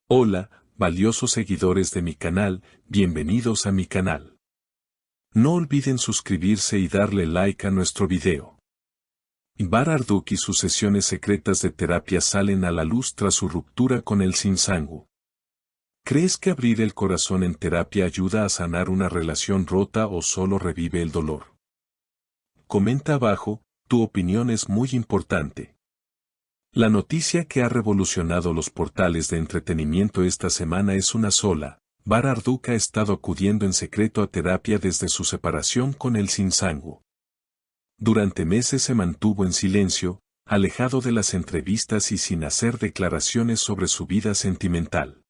Hola, valiosos seguidores de mi canal, bienvenidos a mi canal. No olviden suscribirse y darle like a nuestro video. Bar Marduk y sus sesiones secretas de terapia salen a la luz tras su ruptura con el Sinsangu. ¿Crees que abrir el corazón en terapia ayuda a sanar una relación rota o solo revive el dolor? Comenta abajo, tu opinión es muy importante. La noticia que ha revolucionado los portales de entretenimiento esta semana es una sola: Bar Marduk ha estado acudiendo en secreto a terapia desde su separación con el Sinsangu. Durante meses se mantuvo en silencio, alejado de las entrevistas y sin hacer declaraciones sobre su vida sentimental.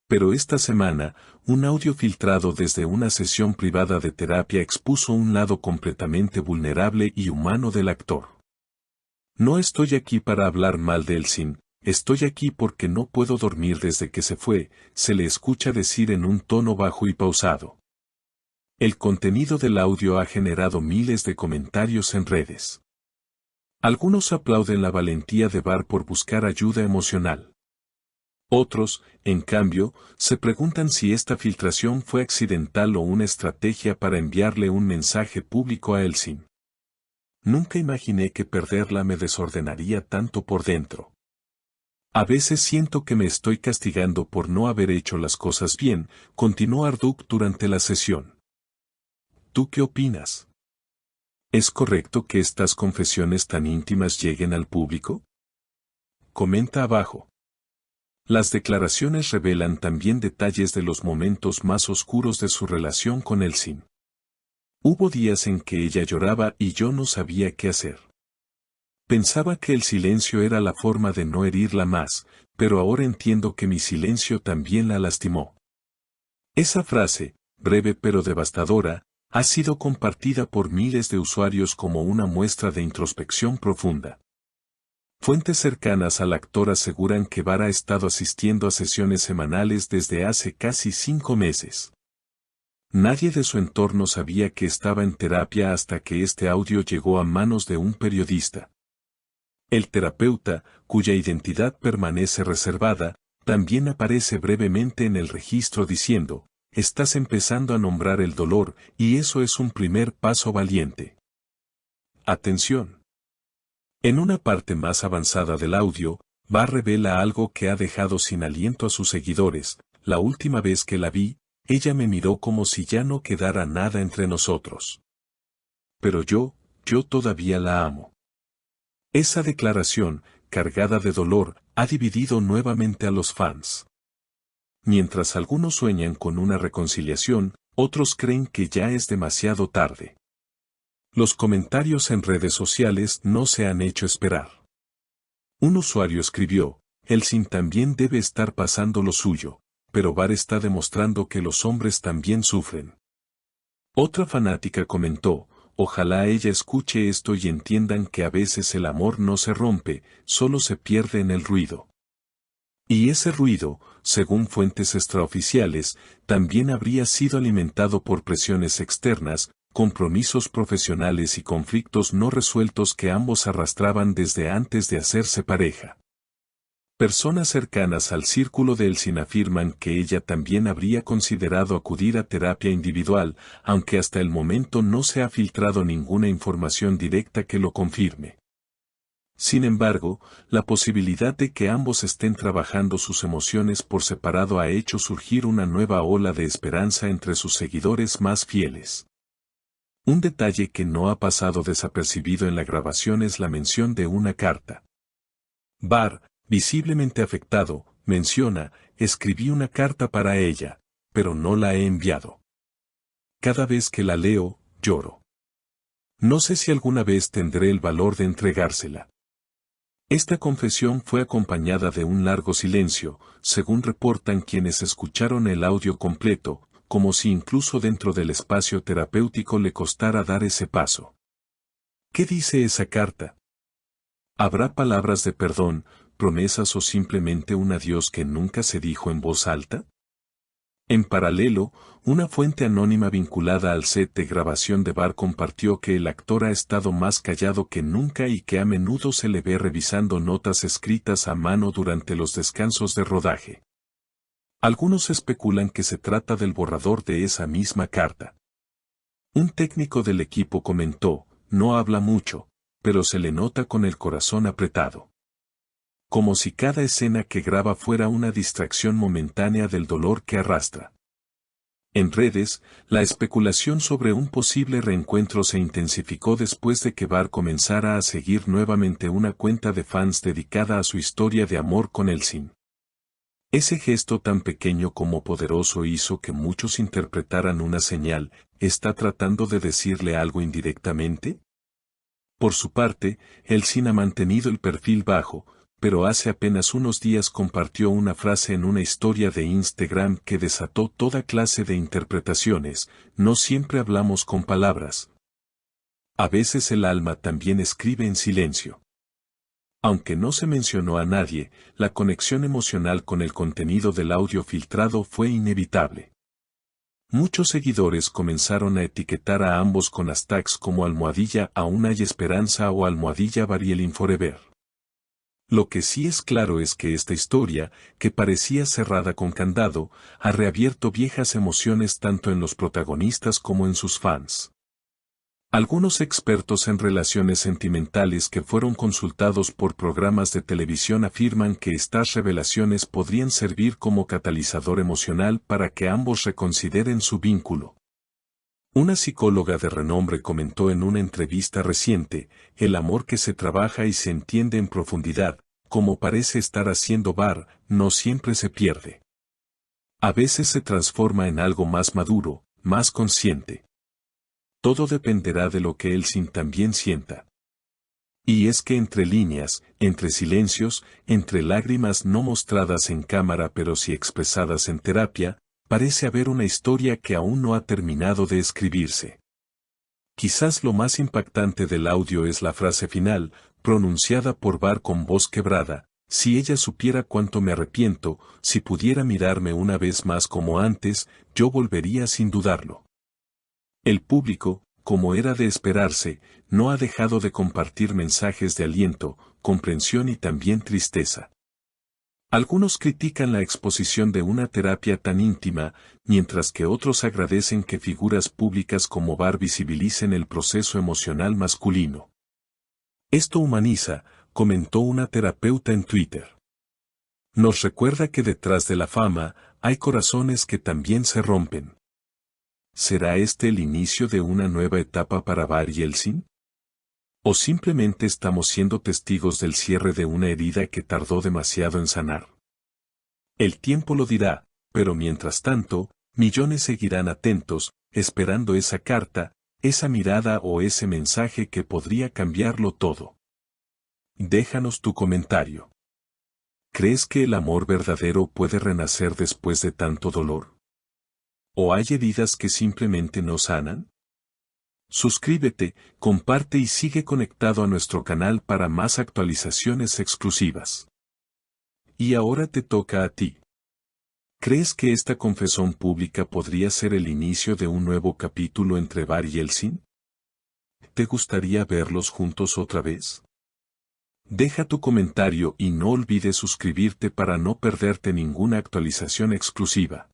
Pero esta semana, un audio filtrado desde una sesión privada de terapia expuso un lado completamente vulnerable y humano del actor. No estoy aquí para hablar mal de Sin, estoy aquí porque no puedo dormir desde que se fue, se le escucha decir en un tono bajo y pausado. El contenido del audio ha generado miles de comentarios en redes. Algunos aplauden la valentía de Bar por buscar ayuda emocional. Otros, en cambio, se preguntan si esta filtración fue accidental o una estrategia para enviarle un mensaje público a Sin. Nunca imaginé que perderla me desordenaría tanto por dentro. A veces siento que me estoy castigando por no haber hecho las cosas bien, continuó Marduk durante la sesión. ¿Tú qué opinas? ¿Es correcto que estas confesiones tan íntimas lleguen al público? Comenta abajo. Las declaraciones revelan también detalles de los momentos más oscuros de su relación con Sin. Hubo días en que ella lloraba y yo no sabía qué hacer. Pensaba que el silencio era la forma de no herirla más, pero ahora entiendo que mi silencio también la lastimó. Esa frase, breve pero devastadora, ha sido compartida por miles de usuarios como una muestra de introspección profunda. Fuentes cercanas al actor aseguran que Bar ha estado asistiendo a sesiones semanales desde hace casi 5 meses. Nadie de su entorno sabía que estaba en terapia hasta que este audio llegó a manos de un periodista. El terapeuta, cuya identidad permanece reservada, también aparece brevemente en el registro diciendo: estás empezando a nombrar el dolor, y eso es un primer paso valiente. Atención. En una parte más avanzada del audio, Bar revela algo que ha dejado sin aliento a sus seguidores: la última vez que la vi, ella me miró como si ya no quedara nada entre nosotros. Pero yo todavía la amo. Esa declaración, cargada de dolor, ha dividido nuevamente a los fans. Mientras algunos sueñan con una reconciliación, otros creen que ya es demasiado tarde. Los comentarios en redes sociales no se han hecho esperar. Un usuario escribió: Sin también debe estar pasando lo suyo, pero Bar está demostrando que los hombres también sufren. Otra fanática comentó: ojalá ella escuche esto y entiendan que a veces el amor no se rompe, solo se pierde en el ruido. Y ese ruido, según fuentes extraoficiales, también habría sido alimentado por presiones externas, compromisos profesionales y conflictos no resueltos que ambos arrastraban desde antes de hacerse pareja. Personas cercanas al círculo de Sin afirman que ella también habría considerado acudir a terapia individual, aunque hasta el momento no se ha filtrado ninguna información directa que lo confirme. Sin embargo, la posibilidad de que ambos estén trabajando sus emociones por separado ha hecho surgir una nueva ola de esperanza entre sus seguidores más fieles. Un detalle que no ha pasado desapercibido en la grabación es la mención de una carta. Bar, visiblemente afectado, menciona: escribí una carta para ella, pero no la he enviado. Cada vez que la leo, lloro. No sé si alguna vez tendré el valor de entregársela. Esta confesión fue acompañada de un largo silencio, según reportan quienes escucharon el audio completo, como si incluso dentro del espacio terapéutico le costara dar ese paso. ¿Qué dice esa carta? ¿Habrá palabras de perdón, promesas o simplemente un adiós que nunca se dijo en voz alta? En paralelo, una fuente anónima vinculada al set de grabación de Bar compartió que el actor ha estado más callado que nunca y que a menudo se le ve revisando notas escritas a mano durante los descansos de rodaje. Algunos especulan que se trata del borrador de esa misma carta. Un técnico del equipo comentó, no habla mucho, pero se le nota con el corazón apretado. Como si cada escena que graba fuera una distracción momentánea del dolor que arrastra. En redes, la especulación sobre un posible reencuentro se intensificó después de que Barr comenzara a seguir nuevamente una cuenta de fans dedicada a su historia de amor con Elsin. Ese gesto tan pequeño como poderoso hizo que muchos interpretaran una señal, ¿está tratando de decirle algo indirectamente? Por su parte, Elsin ha mantenido el perfil bajo, pero hace apenas unos días compartió una frase en una historia de Instagram que desató toda clase de interpretaciones, no siempre hablamos con palabras. A veces el alma también escribe en silencio. Aunque no se mencionó a nadie, la conexión emocional con el contenido del audio filtrado fue inevitable. Muchos seguidores comenzaron a etiquetar a ambos con hashtags como ¡Aún hay esperanza! O ¡Barielin Forever! Lo que sí es claro es que esta historia, que parecía cerrada con candado, ha reabierto viejas emociones tanto en los protagonistas como en sus fans. Algunos expertos en relaciones sentimentales que fueron consultados por programas de televisión afirman que estas revelaciones podrían servir como catalizador emocional para que ambos reconsideren su vínculo. Una psicóloga de renombre comentó en una entrevista reciente, el amor que se trabaja y se entiende en profundidad, como parece estar haciendo Barr, no siempre se pierde. A veces se transforma en algo más maduro, más consciente. Todo dependerá de lo que Elsin también sienta. Y es que entre líneas, entre silencios, entre lágrimas no mostradas en cámara pero sí expresadas en terapia, parece haber una historia que aún no ha terminado de escribirse. Quizás lo más impactante del audio es la frase final, pronunciada por Barr con voz quebrada, si ella supiera cuánto me arrepiento, si pudiera mirarme una vez más como antes, yo volvería sin dudarlo. El público, como era de esperarse, no ha dejado de compartir mensajes de aliento, comprensión y también tristeza. Algunos critican la exposición de una terapia tan íntima, mientras que otros agradecen que figuras públicas como Barr visibilicen el proceso emocional masculino. Esto humaniza, comentó una terapeuta en Twitter. Nos recuerda que detrás de la fama, hay corazones que también se rompen. ¿Será este el inicio de una nueva etapa para Barr y Elsin? ¿O simplemente estamos siendo testigos del cierre de una herida que tardó demasiado en sanar? El tiempo lo dirá, pero mientras tanto, millones seguirán atentos, esperando esa carta, esa mirada o ese mensaje que podría cambiarlo todo. Déjanos tu comentario. ¿Crees que el amor verdadero puede renacer después de tanto dolor? ¿O hay heridas que simplemente no sanan? Suscríbete, comparte y sigue conectado a nuestro canal para más actualizaciones exclusivas. Y ahora te toca a ti. ¿Crees que esta confesión pública podría ser el inicio de un nuevo capítulo entre Barr y Elsin? ¿Te gustaría verlos juntos otra vez? Deja tu comentario y no olvides suscribirte para no perderte ninguna actualización exclusiva.